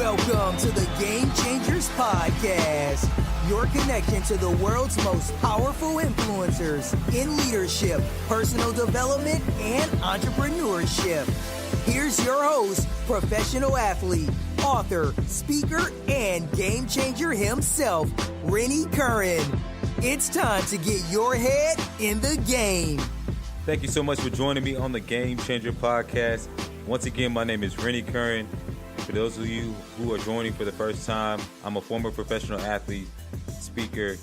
Welcome to the Game Changers Podcast, your connection to the world's most powerful influencers in leadership, personal development, and entrepreneurship. Here's your host, professional athlete, author, speaker, and game changer himself, Rennie Curran. It's time to get your head in the game. Thank you so much for joining me on the Game Changer Podcast. Once again, my name is Rennie Curran. For those of you who are joining for the first time, I'm a former professional athlete, speaker,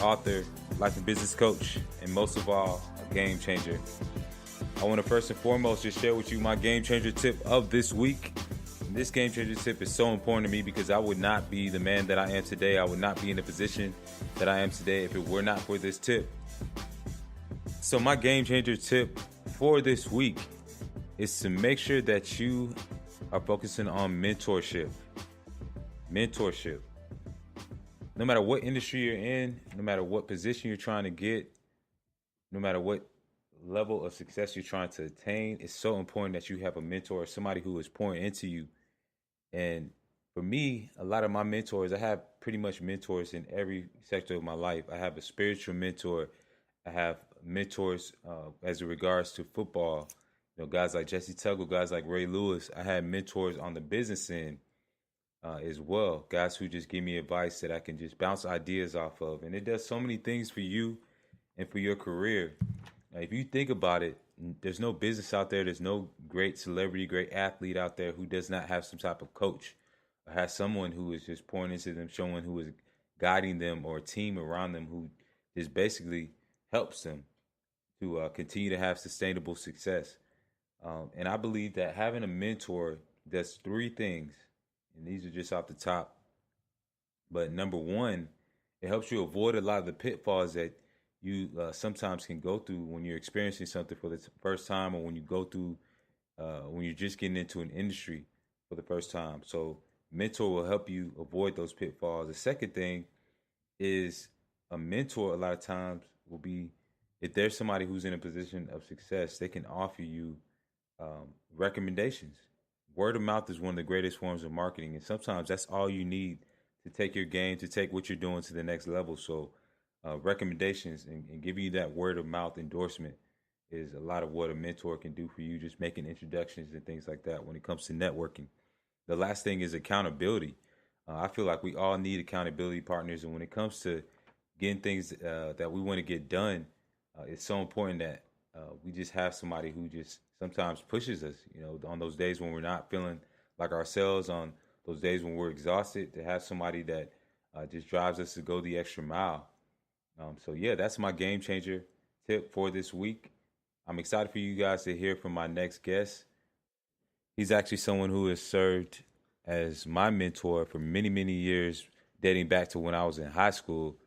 author, life and business coach, and most of all, a game changer. I want to first and foremost just share with you my game changer tip of this week. And this game changer tip is so important to me because I would not be the man that I am today. I would not be in the position that I am today if it were not for this tip. So my game changer tip for this week is to make sure that you are focusing on mentorship. Mentorship. No matter what industry you're in, no matter what position you're trying to get, no matter what level of success you're trying to attain, it's so important that you have a mentor, somebody who is pouring into you. And for me, a lot of my mentors, I have pretty much mentors in every sector of my life. I have a spiritual mentor. I have mentors as it regards to football. You know, guys like Jesse Tuggle, guys like Ray Lewis. I had mentors on the business end as well. Guys who just give me advice that I can just bounce ideas off of. And it does so many things for you and for your career. Now, if you think about it, there's no business out there. There's no great celebrity, great athlete out there who does not have some type of coach or has someone who is just pouring into them, someone who is guiding them, or a team around them who just basically helps them to continue to have sustainable success. And I believe that having a mentor does three things, and these are just off the top. But number one, it helps you avoid a lot of the pitfalls that you sometimes can go through when you're experiencing something for the first time, or when you go through, when you're just getting into an industry for the first time. So mentor will help you avoid those pitfalls. The second thing is a mentor a lot of times will be, if there's somebody who's in a position of success, they can offer you recommendations. Word of mouth is one of the greatest forms of marketing, and sometimes that's all you need to take your game, to take what you're doing to the next level. So recommendations and giving you that word of mouth endorsement is a lot of what a mentor can do for you, just making introductions and things like that when it comes to networking. The last thing is accountability. I feel like we all need accountability partners, and when it comes to getting things that we want to get done, it's so important that we just have somebody who just sometimes pushes us, you know, on those days when we're not feeling like ourselves, on those days when we're exhausted, to have somebody that just drives us to go the extra mile. So yeah, that's my game changer tip for this week. I'm excited for you guys to hear from my next guest. He's actually someone who has served as my mentor for many, many years, dating back to when I was in high school.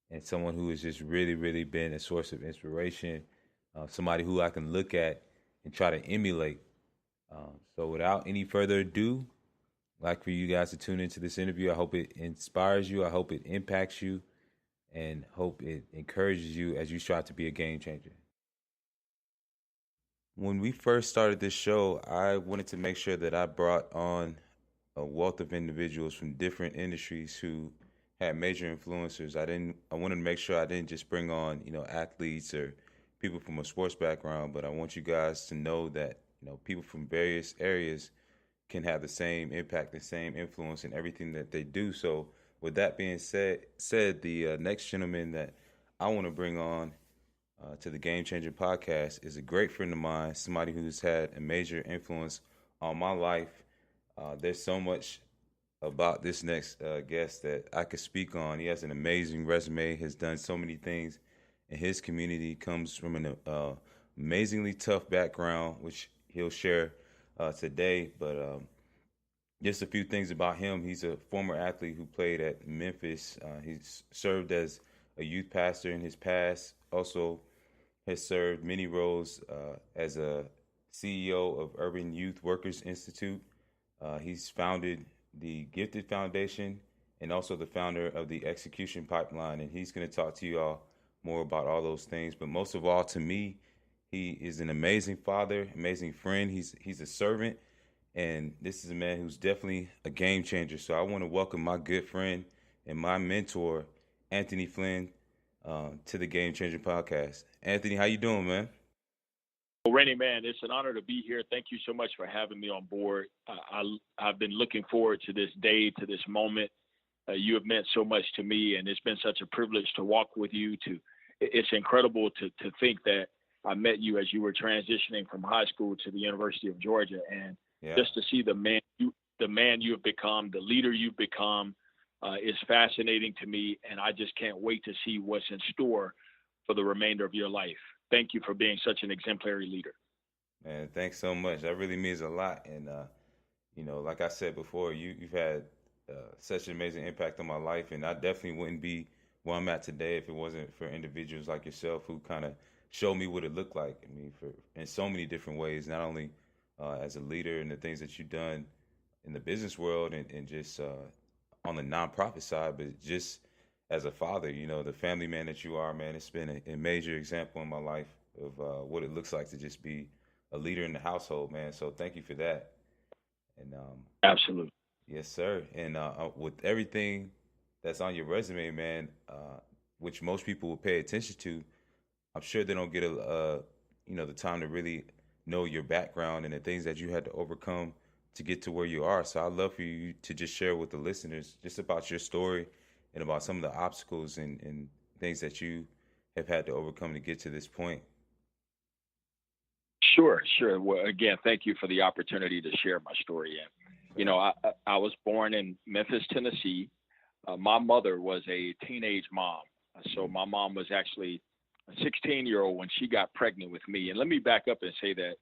And someone who has just really, really been a source of inspiration, somebody who I can look at and try to emulate. So without any further ado, I'd like for you guys to tune into this interview. I hope it inspires you. I hope it impacts you, and hope it encourages you as you strive to be a game changer. When we first started this show, I wanted to make sure that I brought on a wealth of individuals from different industries who had major influencers. I wanted to make sure I didn't just bring on, you know, athletes or people from a sports background, but I want you guys to know that, you know, people from various areas can have the same impact, the same influence in everything that they do. So with that being said, the next gentleman that I want to bring on to the Game Changer Podcast is a great friend of mine, somebody who's had a major influence on my life. There's so much about this next guest that I could speak on. He has an amazing resume, has done so many things in his community, comes from an amazingly tough background, which he'll share today. But just a few things about him. He's a former athlete who played at Memphis. He's served as a youth pastor in his past, also has served many roles as a CEO of Urban Youth Workers Institute. He's founded the Gifted Foundation and also the founder of the Execution Pipeline. And he's going to talk to you all more about all those things. But most of all, to me, he is an amazing father, amazing friend. He's a servant, And this is a man who's definitely a game changer. So I want to welcome my good friend and my mentor, Anthony Flynn, to the Game Changer podcast. Anthony, how you doing, man? Well, Rennie, man, it's an honor to be here. Thank you so much for having me on board. I've been looking forward to this day, to this moment. You have meant so much to me, and it's been such a privilege to walk with you. It's incredible to think that I met you as you were transitioning from high school to the University of Georgia, and Yeah. just to see the man you have become, the leader you've become, is fascinating to me, and I just can't wait to see what's in store for the remainder of your life. Thank you for being such an exemplary leader. Man, thanks so much. That really means a lot. And like I said before, you've had such an amazing impact on my life, and I definitely wouldn't be where I'm at today if it wasn't for individuals like yourself who kind of showed me what it looked like. I mean, for in so many different ways, not only as a leader and the things that you've done in the business world and just on the nonprofit side, but just as a father, the family man that you are, man. It's been a major example in my life of what it looks like to just be a leader in the household, man. So thank you for that. And Absolutely. yes, sir. And with everything that's on your resume, man, which most people will pay attention to, I'm sure they don't get the time to really know your background and the things that you had to overcome to get to where you are. So I'd love for you to just share with the listeners just about your story and about some of the obstacles and things that you have had to overcome to get to this point. Sure, sure. Well, again, thank you for the opportunity to share my story. And, I was born in Memphis, Tennessee. My mother was a teenage mom. So my mom was actually a 16-year-old when she got pregnant with me. And let me back up and say that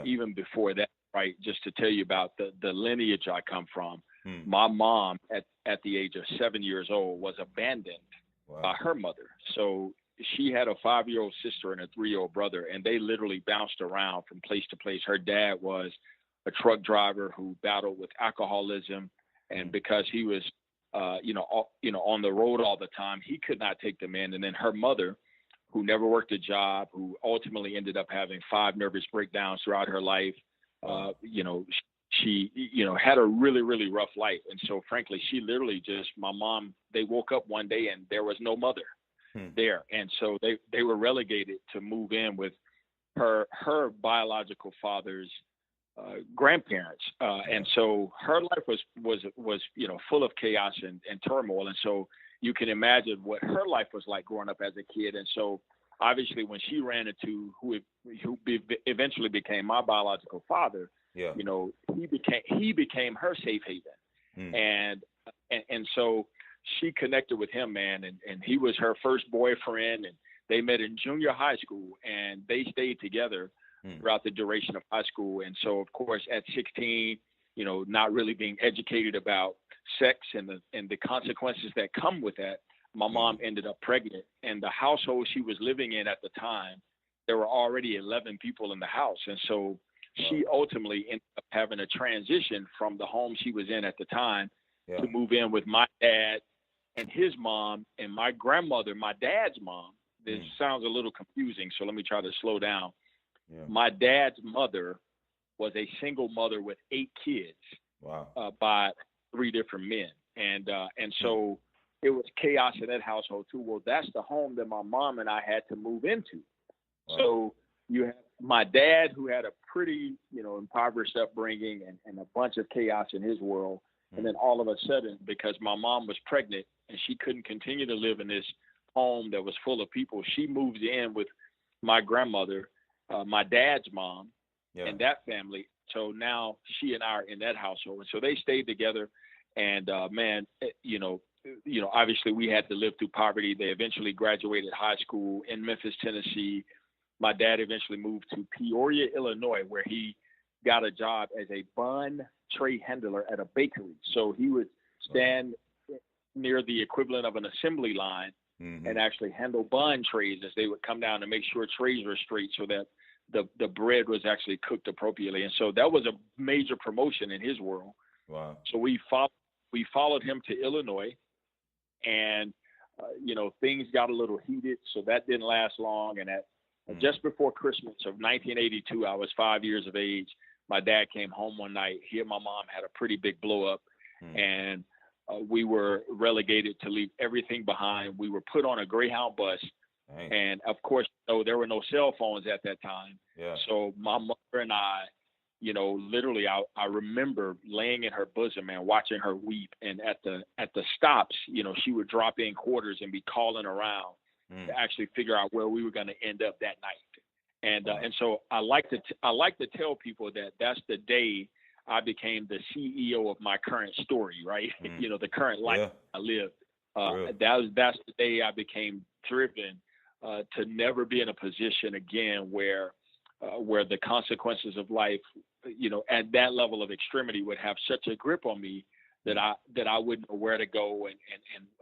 even before that, right, just to tell you about the lineage I come from, my mom at the age of 7 years old was abandoned by her mother. So she had a 5-year-old sister and a 3-year-old brother, and they literally bounced around from place to place. Her dad was a truck driver who battled with alcoholism, and because he was, on the road all the time, he could not take them in. And then her mother, who never worked a job, who ultimately ended up having 5 nervous breakdowns throughout her life, she had a really, really rough life. And so, frankly, she literally my mom, they woke up one day and there was no mother there. And so they were relegated to move in with her biological father's grandparents. And so her life was full of chaos and turmoil. And so you can imagine what her life was like growing up as a kid. And so obviously when she ran into who eventually became my biological father, he became her safe haven. And so she connected with him, man, and he was her first boyfriend, and they met in junior high school, and they stayed together throughout the duration of high school. And so, of course, at 16, not really being educated about sex and the consequences that come with that, my mom ended up pregnant. And the household she was living in at the time, there were already 11 people in the house. And so she ultimately ended up having a transition from the home she was in at the time to move in with my dad and his mom and my grandmother, my dad's mom. This sounds a little confusing, so let me try to slow down. My dad's mother was a single mother with 8 kids by 3 different men. And so it was chaos in that household too. Well, that's the home that my mom and I had to move into. So you have my dad, who had a pretty, impoverished upbringing and a bunch of chaos in his world. And then all of a sudden, because my mom was pregnant and she couldn't continue to live in this home that was full of people, she moved in with my grandmother, my dad's mom, and that family. So now she and I are in that household. And so they stayed together. And obviously we had to live through poverty. They eventually graduated high school in Memphis, Tennessee. My dad eventually moved to Peoria, Illinois, where he got a job as a bun tray handler at a bakery. So he would stand near the equivalent of an assembly line and actually handle bun trays as they would come down to make sure trays were straight so that the bread was actually cooked appropriately. And so that was a major promotion in his world. Wow. So we followed him to Illinois, and things got a little heated, so that didn't last long. And just before Christmas of 1982, I was 5 years of age. my dad came home one night. He and my mom had a pretty big blow up, and we were relegated to leave everything behind. We were put on a Greyhound bus. Dang. And of course, there were no cell phones at that time. Yeah. So my mother and I, literally, I remember laying in her bosom and watching her weep. And at the stops, she would drop in quarters and be calling around to actually figure out where we were going to end up that night. And so I like to tell people that that's the day I became the CEO of my current story, right? The current life I live. That's the day I became driven to never be in a position again where the consequences of life, at that level of extremity would have such a grip on me that I wouldn't know where to go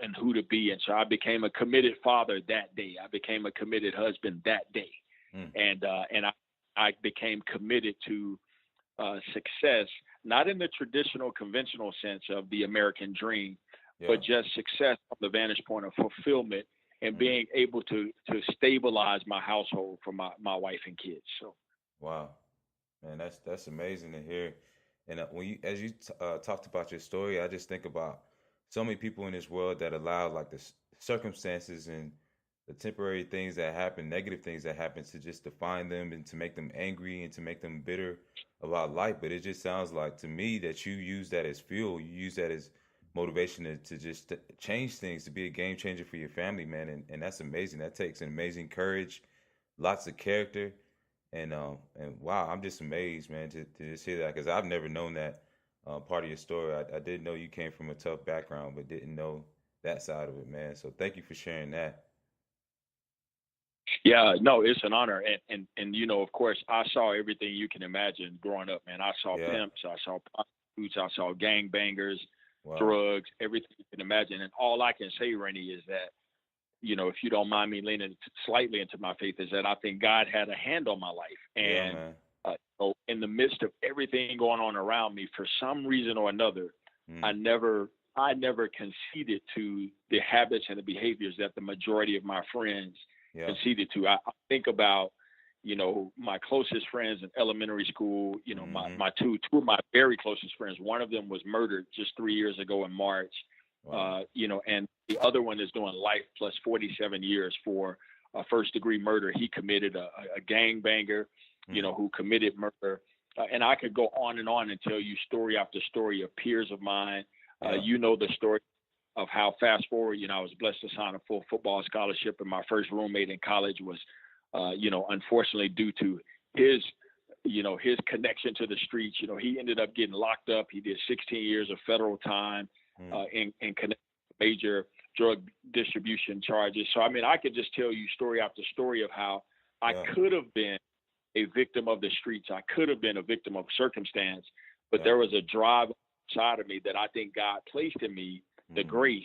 and who to be. And so I became a committed father that day. I became a committed husband that day. And I became committed to success, not in the traditional conventional sense of the American dream, but just success from the vantage point of fulfillment and being able to stabilize my household for my wife and kids. So, wow, man, that's amazing to hear. And as you talked about your story, I just think about so many people in this world that allow like the circumstances and the temporary things that happen, negative things that happen, to just define them and to make them angry and to make them bitter about life. But it just sounds like to me that you use that as fuel. You use that as motivation to just change things, to be a game changer for your family, man. And that's amazing. That takes an amazing courage, lots of character. And wow, I'm just amazed, man, to just hear that, because I've never known that part of your story. I did know you came from a tough background, but didn't know that side of it, man. So thank you for sharing that. Yeah, no, it's an honor. And of course, I saw everything you can imagine growing up, man. I saw pimps, I saw prostitutes, I saw gangbangers, drugs, everything you can imagine. And all I can say, Rennie, is that, if you don't mind me leaning slightly into my faith, is that I think God had a hand on my life. And in the midst of everything going on around me, for some reason or another, I never conceded to the habits and the behaviors that the majority of my friends conceded to. I think about, my closest friends in elementary school, my two of my very closest friends, one of them was murdered just 3 years ago in March. And the other one is doing life plus 47 years for a first-degree murder. He committed a gangbanger, who committed murder. And I could go on and tell you story after story of peers of mine. The story of how, fast forward, I was blessed to sign a full football scholarship, and my first roommate in college was, unfortunately, due to his connection to the streets, he ended up getting locked up. He did 16 years of federal time in connection to major drug distribution charges. So, I could just tell you story after story of how I could have been a victim of the streets. I could have been a victim of circumstance, but there was a drive inside of me that I think God placed in me, the grace,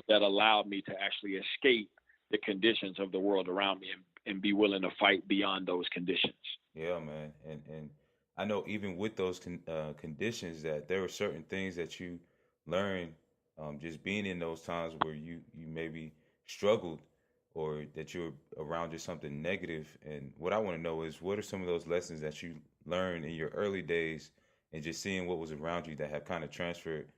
that allowed me to actually escape the conditions of the world around me and be willing to fight beyond those conditions. Yeah, man. And I know even with those conditions that there were certain things that you learned just being in those times where you maybe struggled or that you're around just something negative. And what I want to know is, what are some of those lessons that you learned in your early days and just seeing what was around you that have kind of transferred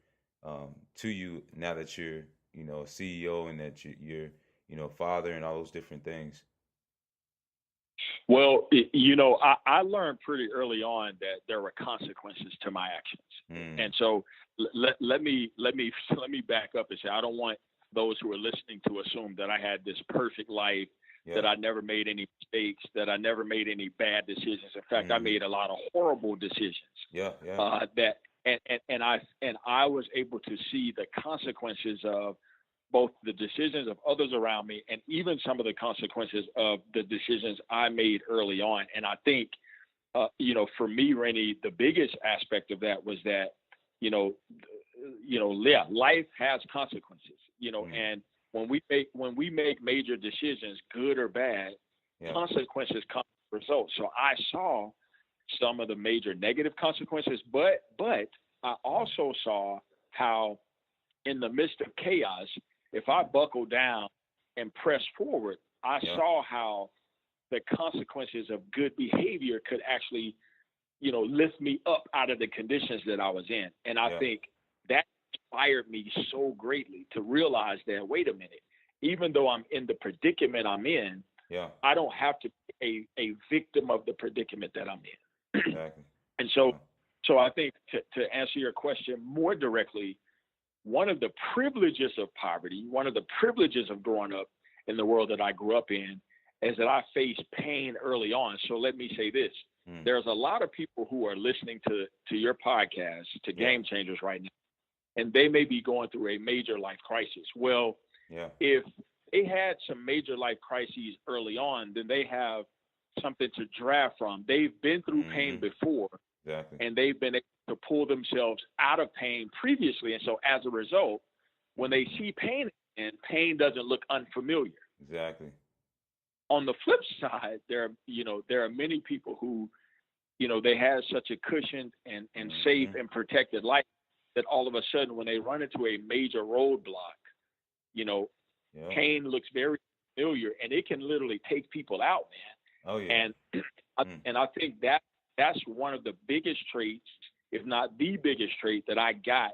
to you now that you're, a CEO and that you're, father and all those different things? Well, I learned pretty early on that there were consequences to my actions. And so let me back up and say, I don't want those who are listening to assume that I had this perfect life, that I never made any mistakes, that I never made any bad decisions. In fact, I made a lot of horrible decisions. And I was able to see the consequences of both the decisions of others around me and even some of the consequences of the decisions I made early on. And I think, for me, Rennie, the biggest aspect of that was that, life has consequences, and when we make major decisions, good or bad, consequences come as results. So I saw some of the major negative consequences, but I also saw how in the midst of chaos, if I buckle down and press forward, I saw how the consequences of good behavior could actually, lift me up out of the conditions that I was in. And I think that inspired me so greatly to realize that, wait a minute, even though I'm in the predicament I'm in, I don't have to be a victim of the predicament that I'm in. Exactly. And so I think to answer your question more directly, one of the privileges of poverty, one of the privileges of growing up in the world that I grew up in, is that I faced pain early on. So let me say this. There's a lot of people who are listening to your podcast, to Game Changers right now, and they may be going through a major life crisis. Well, if they had some major life crises early on, then they have something to draft from. They've been through pain before, and they've been able to pull themselves out of pain previously. And so as a result, when they see pain, and pain doesn't look unfamiliar. Exactly. On the flip side, there are many people who, they have such a cushioned and safe and protected life that all of a sudden when they run into a major roadblock, pain looks very familiar, and it can literally take people out, man. Oh yeah. And I think that's one of the biggest traits, if not the biggest trait, that I got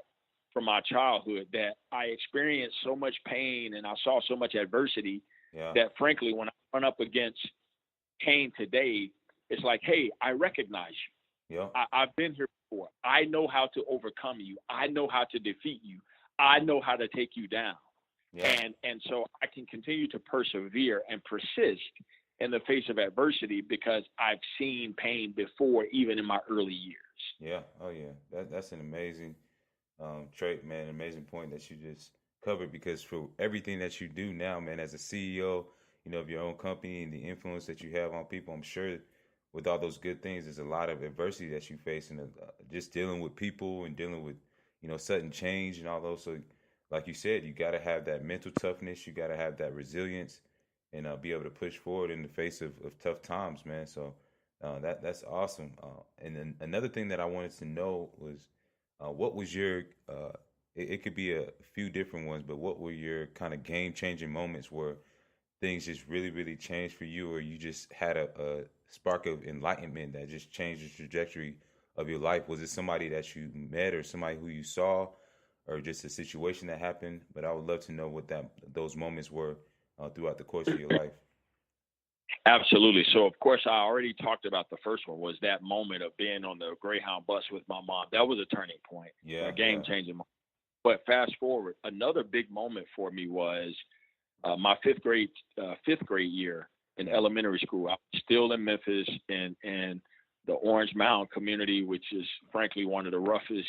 from my childhood, that I experienced so much pain and I saw so much adversity that frankly, when I run up against pain today, it's like, hey, I recognize you. I've been here before. I know how to overcome you. I know how to defeat you. I know how to take you down. And so I can continue to persevere and persist in the face of adversity because I've seen pain before, even in my early years. Yeah. Oh yeah. That's an amazing trait, man. An amazing point that you just covered, because for everything that you do now, man, as a CEO, of your own company and the influence that you have on people, I'm sure with all those good things, there's a lot of adversity that you face, and just dealing with people and dealing with, sudden change and all those. So like you said, you got to have that mental toughness. You got to have that resilience and be able to push forward in the face of tough times, man. So that's awesome. And then another thing that I wanted to know was what was your, it could be a few different ones, but what were your kind of game-changing moments where things just really, really changed for you, or you just had a spark of enlightenment that just changed the trajectory of your life? Was it somebody that you met or somebody who you saw or just a situation that happened? But I would love to know what those moments were throughout the course of your life. Absolutely. So, of course, I already talked about the first one, was that moment of being on the Greyhound bus with my mom. That was a turning point, a game-changing moment. But fast forward, another big moment for me was my fifth grade year in elementary school. I was still in Memphis in the Orange Mound community, which is frankly one of the roughest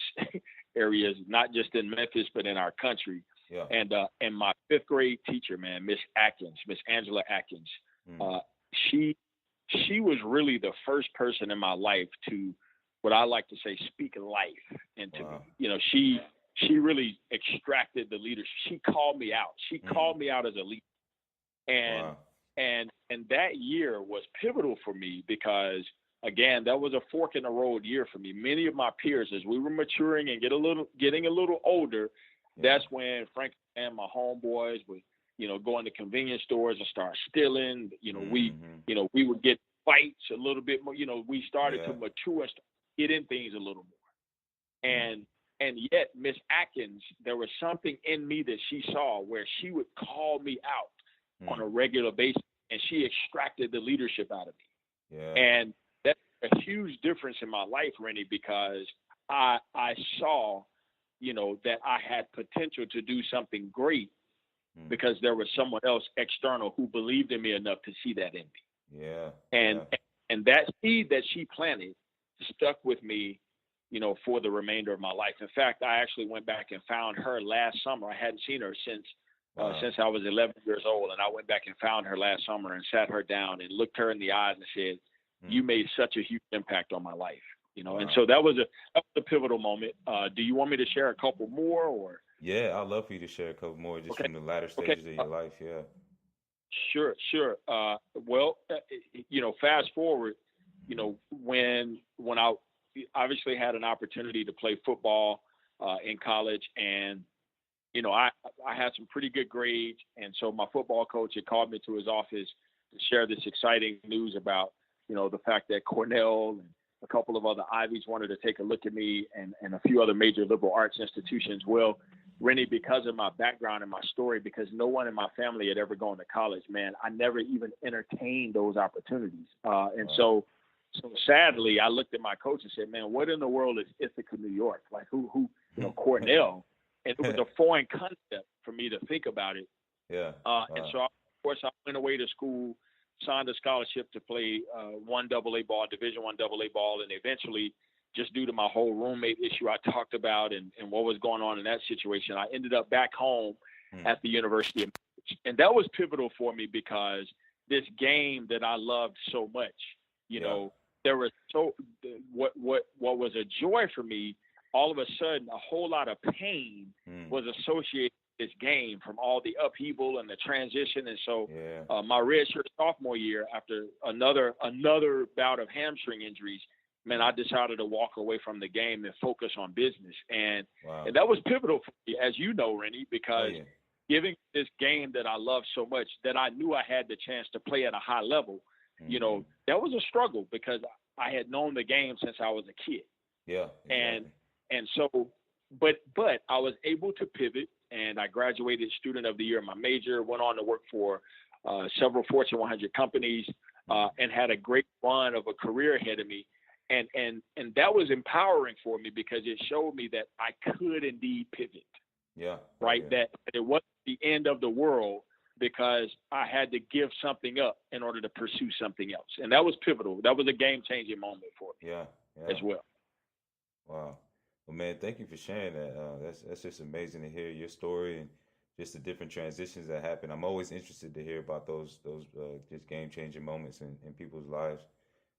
areas, not just in Memphis, but in our country. And my fifth grade teacher, man, Miss Angela Atkins, she was really the first person in my life to, what I like to say, speak life into me. She really extracted the leadership. She called me out. She called me out as a leader. And that year was pivotal for me because, again, that was a fork in the road year for me. Many of my peers, as we were maturing and getting a little older, that's when, frankly, and my homeboys would, go into convenience stores and start stealing. We would get fights a little bit more. We started to mature and start getting things a little more. And yet, Miss Atkins, there was something in me that she saw where she would call me out on a regular basis, and she extracted the leadership out of me. And that's a huge difference in my life, Rennie, because I saw, that I had potential to do something great because there was someone else external who believed in me enough to see that in me. And that seed that she planted stuck with me, for the remainder of my life. In fact, I actually went back and found her last summer. I hadn't seen her since I was 11 years old. And I went back and found her last summer and sat her down and looked her in the eyes and said, you made such a huge impact on my life, And so that was a pivotal moment. Do you want me to share a couple more, or? Yeah, I'd love for you to share a couple more just from the latter stages of your life. Yeah. Sure. Fast forward, when I obviously had an opportunity to play football in college, and I had some pretty good grades, and so my football coach had called me to his office to share this exciting news about the fact that Cornell A couple of other Ivies wanted to take a look at me, and a few other major liberal arts institutions. Well, Rennie, because of my background and my story, because no one in my family had ever gone to college, man, I never even entertained those opportunities. So sadly, I looked at my coach and said, man, what in the world is Ithaca, New York? Like Cornell? And it was a foreign concept for me to think about it. Yeah. And so, of course, I went away to school, signed a scholarship to play one AA ball, Division I AA ball, and eventually, just due to my whole roommate issue I talked about and what was going on in that situation, I ended up back home at the University of Memphis. And that was pivotal for me because this game that I loved so much, you know, there was what was a joy for me, all of a sudden a whole lot of pain was associated with this game from all the upheaval and the transition. And so my redshirt sophomore year, after another bout of hamstring injuries, man, I decided to walk away from the game and focus on business. And that was pivotal for me, as you know, Rennie, because giving this game that I love so much, that I knew I had the chance to play at a high level, you know, that was a struggle because I had known the game since I was a kid. Yeah. Exactly. And so, but I was able to pivot, and I graduated Student of the Year in my major, went on to work for several Fortune 100 companies, and had a great run of a career ahead of me. And that was empowering for me because it showed me that I could indeed pivot. Yeah. Right. Yeah. That it wasn't the end of the world because I had to give something up in order to pursue something else. And that was pivotal. That was a game-changing moment for me as well. Wow. Well, man, thank you for sharing that. That's just amazing to hear your story and just the different transitions that happen. I'm always interested to hear about those just game-changing moments in people's lives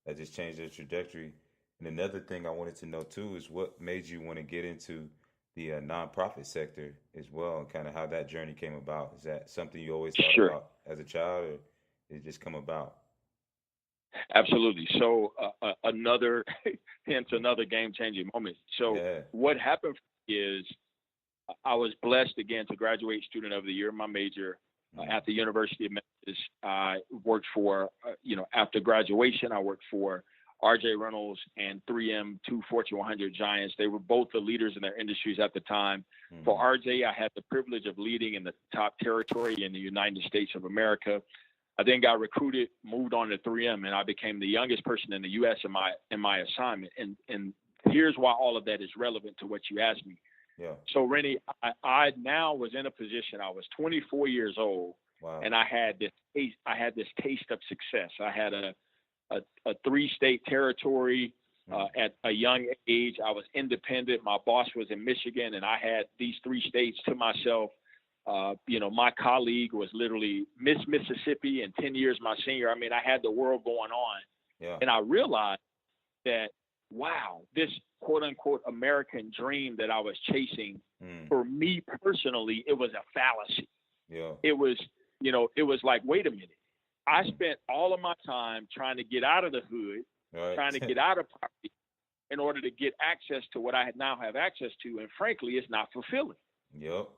that just changed their trajectory. And another thing I wanted to know too is what made you want to get into the nonprofit sector as well, and kind of how that journey came about. Is that something you always thought about as a child, or did it just come about? Absolutely. So another game-changing moment. So what happened is I was blessed again to graduate Student of the Year, my major, at the University of Memphis. I worked for, after graduation, I worked for R.J. Reynolds and 3M, two Fortune 100 giants. They were both the leaders in their industries at the time. For R.J., I had the privilege of leading in the top territory in the United States of America. I then got recruited, moved on to 3M, and I became the youngest person in the U.S. in my assignment. And here's why all of that is relevant to what you asked me. Yeah. So, Rennie, I now was in a position. I was 24 years old, and I had this taste of success. I had a 3-state territory at a young age. I was independent. My boss was in Michigan, and I had these 3 states to myself. My colleague was literally Miss Mississippi and 10 years my senior. I mean, I had the world going on. Yeah. And I realized that, wow, this quote unquote American dream that I was chasing, for me personally, it was a fallacy. Yeah. It was like, wait a minute. I spent all of my time trying to get out of the hood, trying to get out of poverty in order to get access to what I now have access to. And frankly, it's not fulfilling. Yep.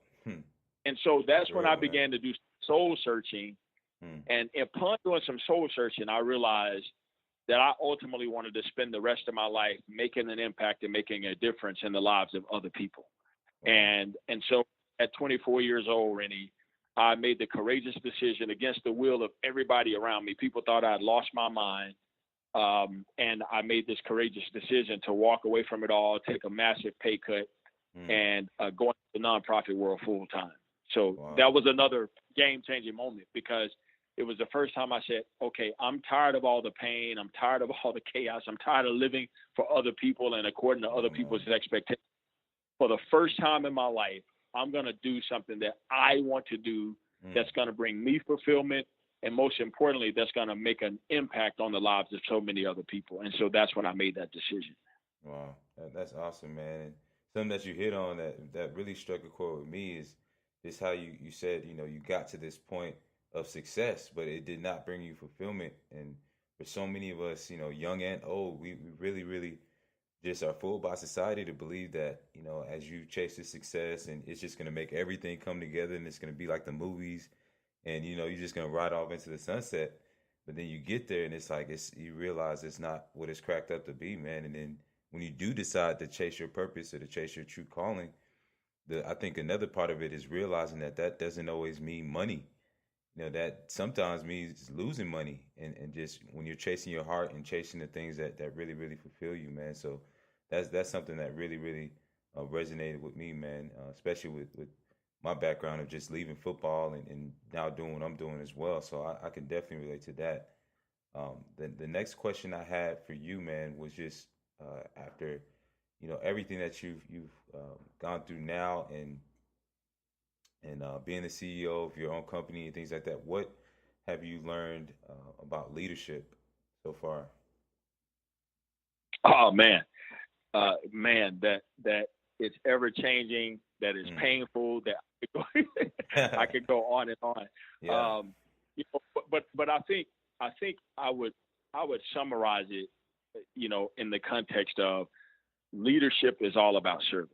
And so that's when I began to do soul searching. And upon doing some soul searching, I realized that I ultimately wanted to spend the rest of my life making an impact and making a difference in the lives of other people. And so at 24 years old, Rennie, I made the courageous decision against the will of everybody around me. People thought I'd lost my mind. And I made this courageous decision to walk away from it all, take a massive pay cut, and go into the nonprofit world full time. So that was another game-changing moment because it was the first time I said, okay, I'm tired of all the pain. I'm tired of all the chaos. I'm tired of living for other people and according to other people's expectations. For the first time in my life, I'm going to do something that I want to do that's going to bring me fulfillment. And most importantly, that's going to make an impact on the lives of so many other people. And so that's when I made that decision. Wow. That's awesome, man. And something that you hit on that really struck a chord with me is just how you said, you got to this point of success, but it did not bring you fulfillment. And for so many of us, young and old, we really, really just are fooled by society to believe that, as you chase this success and it's just going to make everything come together and it's going to be like the movies and, you're just going to ride off into the sunset. But then you get there and it's like you realize it's not what it's cracked up to be, man. And then when you do decide to chase your purpose or to chase your true calling, I think another part of it is realizing that doesn't always mean money. That sometimes means losing money, and just when you're chasing your heart and chasing the things that really, really fulfill you, man. So that's something that really, really resonated with me, man, especially with my background of just leaving football and now doing what I'm doing as well. So I can definitely relate to that. The next question I had for you, man, was just after everything that you've gone through now and being the CEO of your own company and things like that. What have you learned about leadership so far? Oh man, that it's ever changing. That is painful. That I could go on and on. Yeah. But I think I would summarize it, in the context of leadership is all about service.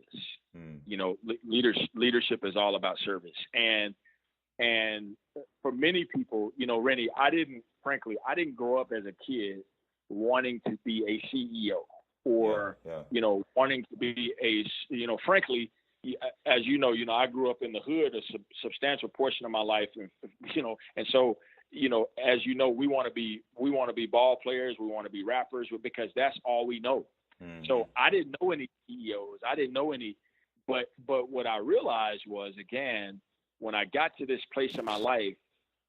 Leadership is all about service. And for many people, Rennie, I didn't grow up as a kid wanting to be a CEO or, wanting to be frankly, as I grew up in the hood a substantial portion of my life, and so, as we want to be ball players, we want to be rappers because that's all we know. So I didn't know any CEOs. I didn't know any, but what I realized was, again, when I got to this place in my life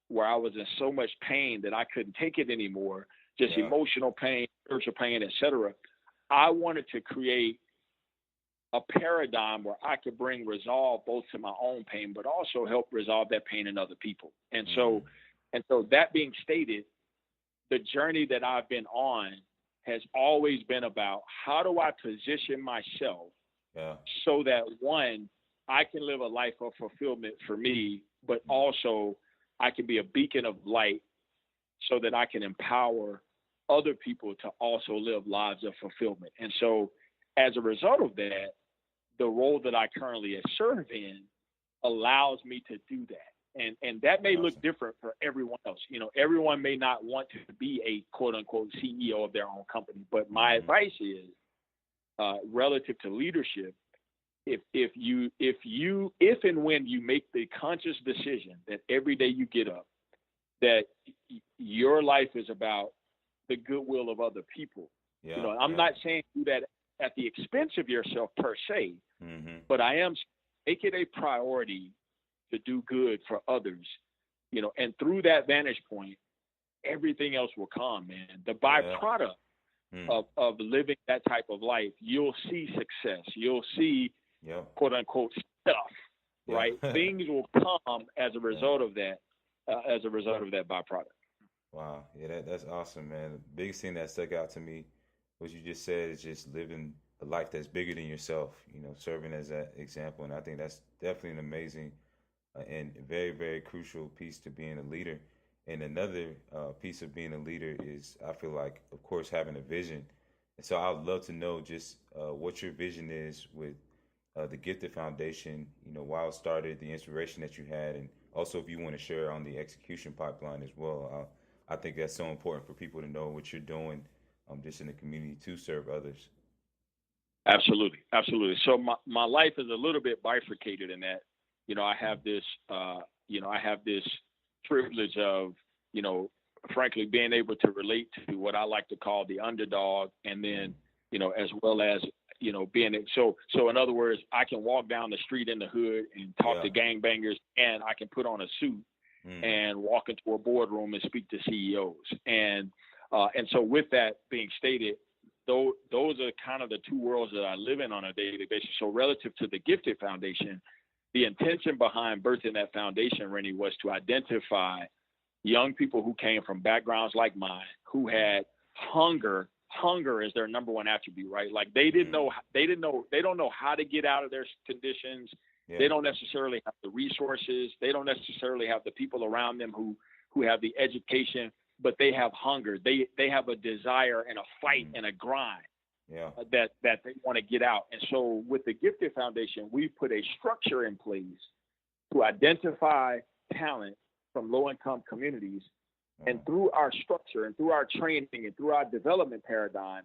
where I was in so much pain that I couldn't take it anymore, just emotional pain, spiritual pain, etc. I wanted to create a paradigm where I could bring resolve both to my own pain, but also help resolve that pain in other people. And so that being stated, the journey that I've been on has always been about how do I position myself so that, one, I can live a life of fulfillment for me, but also I can be a beacon of light so that I can empower other people to also live lives of fulfillment. And so as a result of that, the role that I currently serve in allows me to do that. And that may look different for everyone else. Everyone may not want to be a quote unquote CEO of their own company, but my advice is, relative to leadership, if and when you make the conscious decision that every day you get up, that your life is about the goodwill of other people. I'm not saying do that at the expense of yourself per se, but I am make it a priority to do good for others, and through that vantage point, everything else will come, man. The byproduct of living that type of life, you'll see success. You'll see quote unquote stuff, right? Things will come as a result of that, byproduct. Wow. Yeah, that's awesome, man. The biggest thing that stuck out to me, what you just said, is just living a life that's bigger than yourself, serving as that example. And I think that's definitely an amazing and very, very crucial piece to being a leader. And another piece of being a leader is, I feel like, of course, having a vision. And so I would love to know just what your vision is with the Gifted Foundation, why it started, the inspiration that you had, and also if you want to share on the execution pipeline as well. I think that's so important for people to know what you're doing just in the community to serve others. Absolutely. So my life is a little bit bifurcated in that, I have this privilege of, frankly, being able to relate to what I like to call the underdog, and then, as well as, being it. So in other words, I can walk down the street in the hood and talk to gangbangers, and I can put on a suit and walk into a boardroom and speak to CEOs. And so with that being stated, those are kind of the two worlds that I live in on a daily basis. So relative to the Gifted Foundation, the intention behind birthing that foundation, Rennie, was to identify young people who came from backgrounds like mine, who had hunger. Hunger is their number one attribute, right? Like they don't know how to get out of their conditions. Yeah. They don't necessarily have the resources. They don't necessarily have the people around them who have the education, but they have hunger. They have a desire and a fight and a grind. Yeah. That they want to get out. And so with the Gifted Foundation, we've put a structure in place to identify talent from low-income communities And through our structure and through our training and through our development paradigm,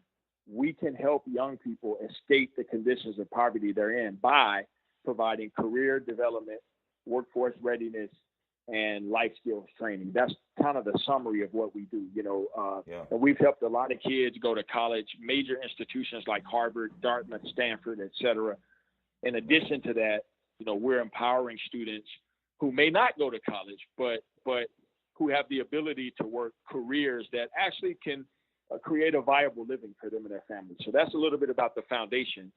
we can help young people escape the conditions of poverty they're in by providing career development, workforce readiness, and life skills training. That's kind of the summary of what we do, And we've helped a lot of kids go to college, major institutions like Harvard, Dartmouth, Stanford, et cetera. In addition to that, we're empowering students who may not go to college, but who have the ability to work careers that actually can create a viable living for them and their families. So that's a little bit about the foundation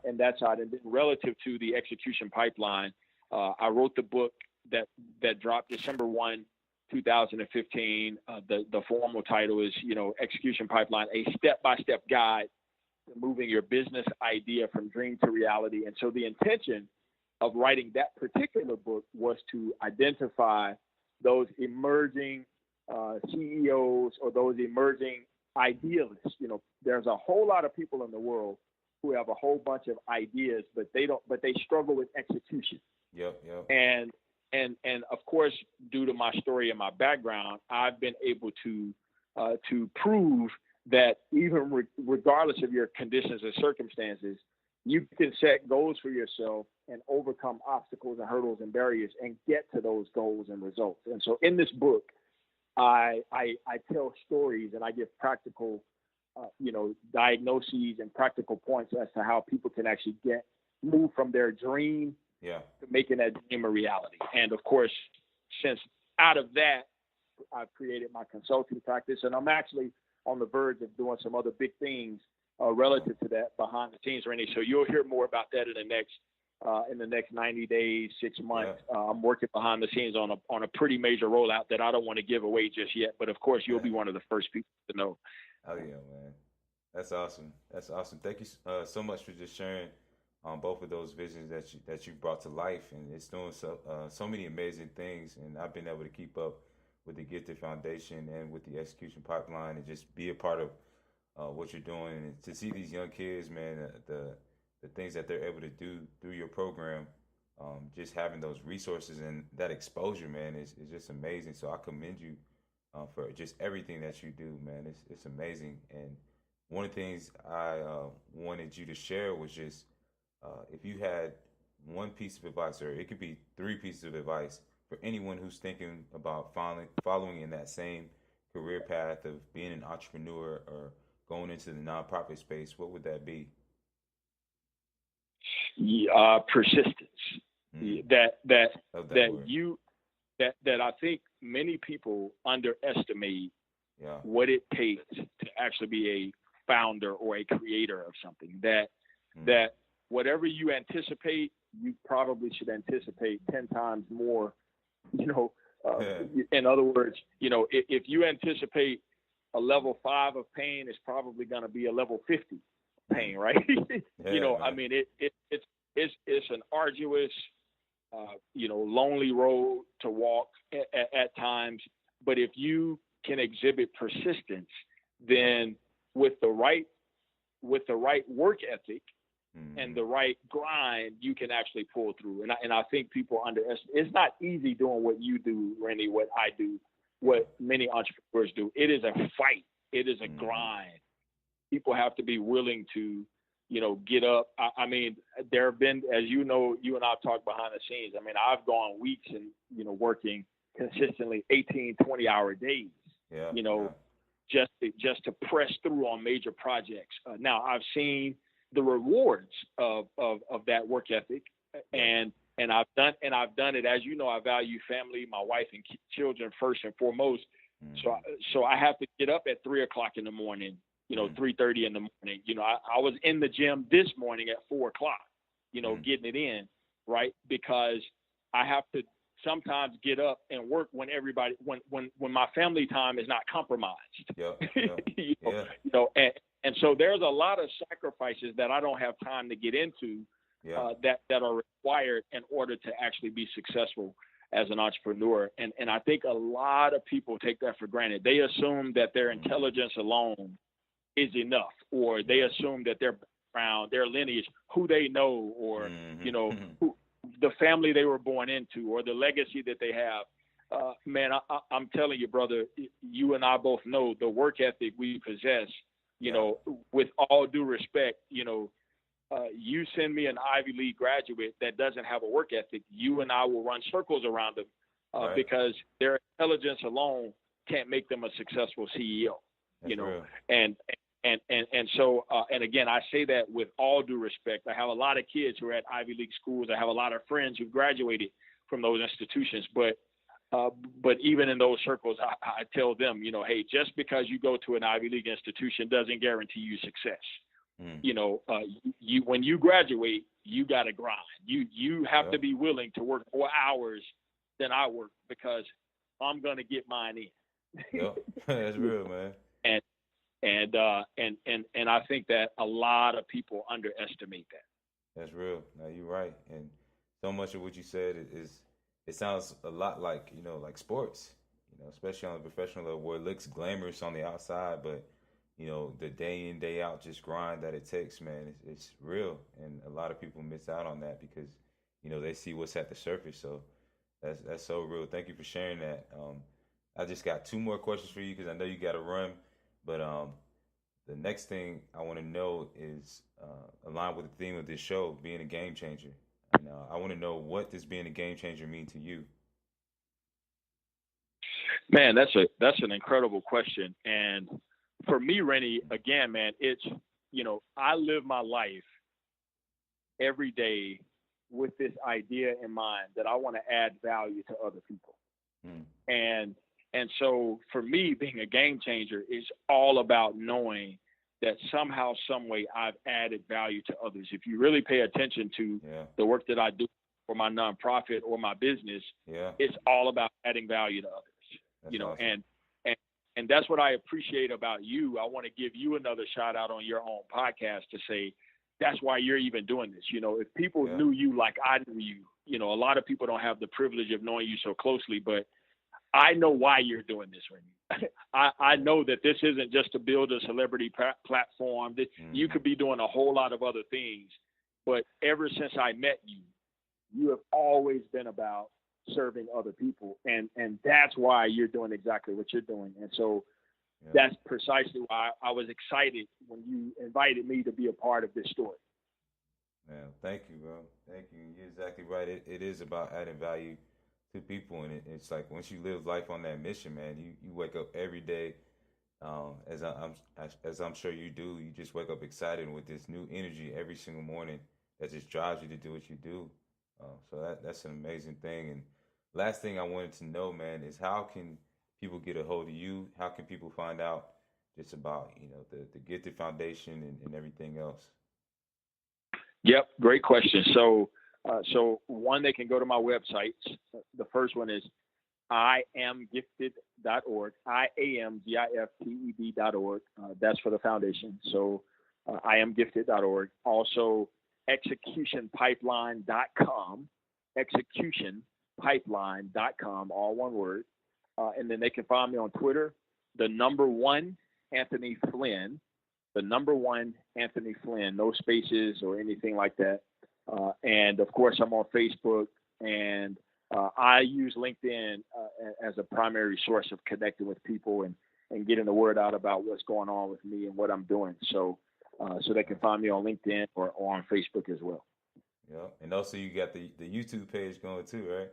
and that side. And then relative to the execution pipeline, I wrote the book that dropped December 1, 2015. The formal title is, Execution Pipeline, a step-by-step guide to moving your business idea from dream to reality. And so the intention of writing that particular book was to identify those emerging CEOs or those emerging idealists. There's a whole lot of people in the world who have a whole bunch of ideas, but they struggle with execution. Yep. And of course, due to my story and my background, I've been able to prove that even regardless of your conditions and circumstances, you can set goals for yourself and overcome obstacles and hurdles and barriers and get to those goals and results. And so in this book, I tell stories and I give practical, diagnoses and practical points as to how people can actually move from their dream to making that dream a reality. And of course, since out of that, I've created my consulting practice, and I'm actually on the verge of doing some other big things relative to that behind the scenes, Rennie. So you'll hear more about that in the next 90 days, 6 months. I'm working behind the scenes on a pretty major rollout that I don't want to give away just yet, but of course you'll be one of the first people to know. Oh yeah, man. That's awesome. Thank you so much for just sharing both of those visions that you brought to life, and it's doing so many amazing things. And I've been able to keep up with the Gifted Foundation and with the Execution Pipeline, and just be a part of what you're doing, and to see these young kids, man, the things that they're able to do through your program, just having those resources and that exposure, man, is just amazing. So I commend you for just everything that you do, man. It's amazing. And one of the things I wanted you to share was just if you had one piece of advice, or it could be 3 pieces of advice for anyone who's thinking about following in that same career path of being an entrepreneur or going into the nonprofit space, what would that be? Persistence. That I think many people underestimate what it takes to actually be a founder or a creator of something. That whatever you anticipate, you probably should anticipate 10 times more. In other words, if you anticipate a level 5 of pain, it's probably going to be a level 50 pain, right? I mean, it's an arduous, lonely road to walk at times. But if you can exhibit persistence, then with the right work ethic and the right grind, you can actually pull through. And I think people underestimate. It's not easy doing what you do, Randy, what I do, what many entrepreneurs do. It is a fight. It is a grind. People have to be willing to, get up. I mean, there have been, as you know, you and I've talked behind the scenes. I mean, I've gone weeks and, working consistently 18, 20-hour days, just to press through on major projects. Now, I've seen the rewards of that work ethic, and I've done it. As you know, I value family, my wife and children first and foremost. So I have to get up at 3:00 in the morning, 3:30 in the morning. I was in the gym this morning at 4:00, getting it in, right? Because I have to sometimes get up and work when my family time is not compromised. And so there's a lot of sacrifices that I don't have time to get into that are required in order to actually be successful as an entrepreneur. And I think a lot of people take that for granted. They assume that their intelligence alone is enough, or they assume that their background, their lineage, who they know, or, who, the family they were born into, or the legacy that they have Man, I'm telling you, brother, you and I both know the work ethic we possess. You know, with all due respect, you send me an Ivy League graduate that doesn't have a work ethic, you and I will run circles around them because their intelligence alone can't make them a successful CEO. That's real. And so again, I say that with all due respect. I have a lot of kids who are at Ivy League schools. I have a lot of friends who graduated from those institutions, but even in those circles, I tell them, hey, just because you go to an Ivy League institution doesn't guarantee you success. When you graduate, you got to grind. You have to be willing to work more hours than I work because I'm going to get mine in. Yep. That's real, man. And I think that a lot of people underestimate that. That's real. No, you're right. And so much of what you said it sounds a lot like, like sports, especially on the professional level where it looks glamorous on the outside, but the day in, day out just grind that it takes, man, it's real. And a lot of people miss out on that because, they see what's at the surface. So that's so real. Thank you for sharing that. I just got 2 more questions for you because I know you got to run. But the next thing I want to know is aligned with the theme of this show, being a game changer. And I want to know, what does being a game changer mean to you? Man, that's an incredible question. And for me, Rennie, again, man, it's, I live my life every day with this idea in mind that I want to add value to other people. And so for me, being a game changer is all about knowing that somehow, some way I've added value to others. If you really pay attention to the work that I do for my nonprofit or my business, it's all about adding value to others. That's awesome. And that's what I appreciate about you. I want to give you another shout out on your own podcast to say that's why you're even doing this. If people knew you like I knew you, a lot of people don't have the privilege of knowing you so closely, but I know why you're doing this, Rennie. I know that this isn't just to build a celebrity platform. That you could be doing a whole lot of other things, but ever since I met you, you have always been about serving other people, and that's why you're doing exactly what you're doing. And so that's precisely why I was excited when you invited me to be a part of this story. Man, thank you, bro. Thank you. You're exactly right. It is about adding value to people, and it's like once you live life on that mission, man, you wake up every day, as I'm sure you do. You just wake up excited with this new energy every single morning that just drives you to do what you do. So that's an amazing thing. And last thing I wanted to know, man, is how can people get a hold of you? How can people find out just about the Gifted Foundation and everything else? Yep, great question. So one, they can go to my websites. The first one is iamgifted.org, iamgifted.org. That's for the foundation. So iamgifted.org. Also, executionpipeline.com, executionpipeline.com, all one word. And then they can find me on Twitter, the number 1 Anthony Flynn, the number 1 Anthony Flynn, no spaces or anything like that. And of course, I'm on Facebook, and I use LinkedIn as a primary source of connecting with people and getting the word out about what's going on with me and what I'm doing. So they can find me on LinkedIn or on Facebook as well. Yeah, and also you got the YouTube page going too, right?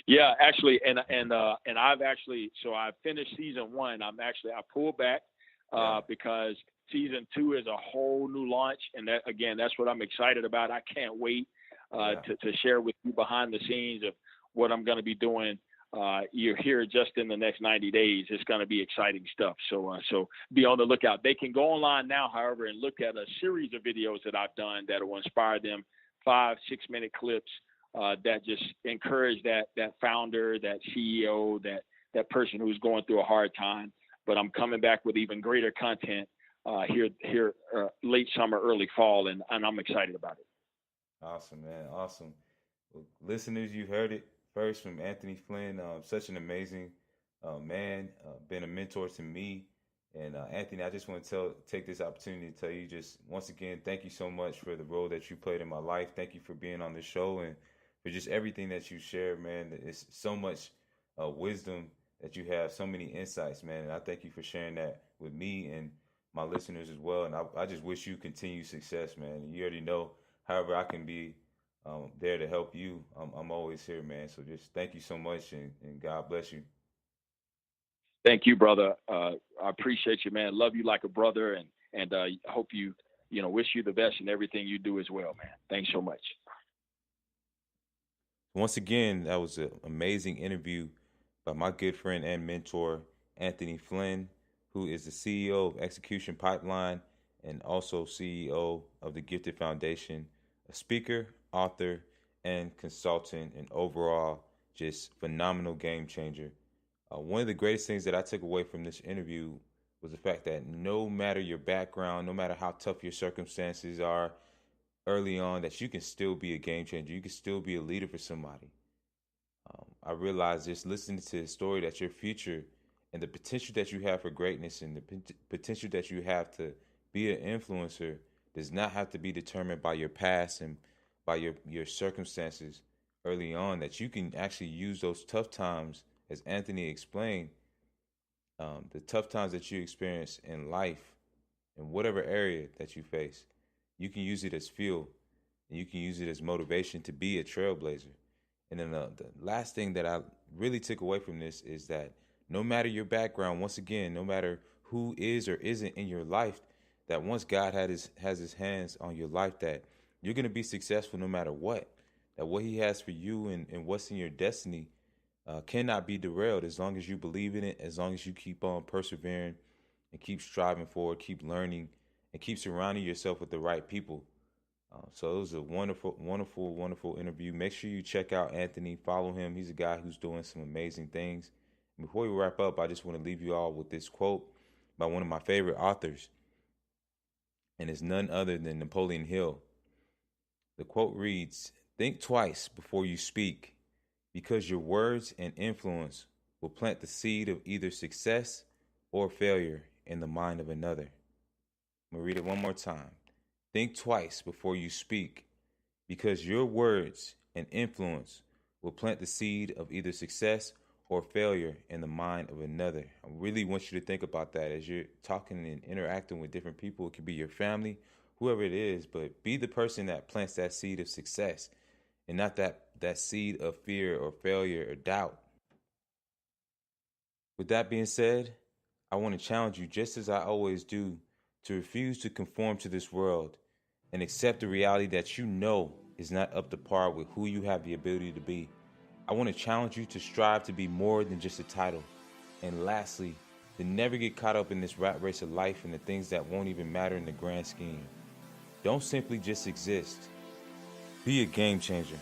Yeah, actually, and I've actually, so I finished season 1. I pulled back because season 2 is a whole new launch, and that's what I'm excited about. I can't wait to share with you behind the scenes of what I'm going to be doing. You're here just in the next 90 days. It's going to be exciting stuff. So be on the lookout. They can go online now, however, and look at a series of videos that I've done that will inspire them. 5-6 minute clips that just encourage that founder, that CEO, that person who's going through a hard time. But I'm coming back with even greater content here late summer, early fall, and I'm excited about it. Awesome, man. Awesome. Well, listeners, you heard it first from Anthony Flynn. Such an amazing man, been a mentor to me. And Anthony, I just want to take this opportunity to tell you just once again, thank you so much for the role that you played in my life. Thank you for being on the show and for just everything that you shared, man. It's so much wisdom that you have, so many insights, man. And I thank you for sharing that with me and my listeners as well. And I just wish you continued success, man. And you already know, however I can be there to help you, I'm always here, man. So just thank you so much, and God bless you. Thank you, brother. I appreciate you, man. Love you like a brother, and hope wish you the best in everything you do as well, man. Thanks so much. Once again, that was an amazing interview by my good friend and mentor, Anthony Flynn, who is the CEO of Execution Pipeline and also CEO of the Gifted Foundation, a speaker, author, and consultant, and overall just phenomenal game changer. One of the greatest things that I took away from this interview was the fact that no matter your background, no matter how tough your circumstances are early on, that you can still be a game changer. You can still be a leader for somebody. I realized just listening to his story that your future and the potential that you have for greatness and the potential that you have to be an influencer does not have to be determined by your past and by your circumstances early on, that you can actually use those tough times, as Anthony explained, the tough times that you experience in life, in whatever area that you face, you can use it as fuel, and you can use it as motivation to be a trailblazer. And then the last thing that I really took away from this is that no matter your background, once again, no matter who is or isn't in your life, that once God has his hands on your life, that you're going to be successful no matter what. That what he has for you and what's in your destiny cannot be derailed as long as you believe in it, as long as you keep on persevering and keep striving forward, keep learning, and keep surrounding yourself with the right people. So it was a wonderful, wonderful, wonderful interview. Make sure you check out Anthony, follow him. He's a guy who's doing some amazing things. And before we wrap up, I just want to leave you all with this quote by one of my favorite authors, and it's none other than Napoleon Hill. The quote reads, "Think twice before you speak, because your words and influence will plant the seed of either success or failure in the mind of another." I'm going to read it one more time. Think twice before you speak, because your words and influence will plant the seed of either success or failure in the mind of another. I really want you to think about that as you're talking and interacting with different people. It could be your family, whoever it is, but be the person that plants that seed of success and not that seed of fear or failure or doubt. With that being said, I want to challenge you, just as I always do, to refuse to conform to this world and accept the reality that you know is not up to par with who you have the ability to be. I want to challenge you to strive to be more than just a title. And lastly, to never get caught up in this rat race of life and the things that won't even matter in the grand scheme. Don't simply just exist. Be a game changer.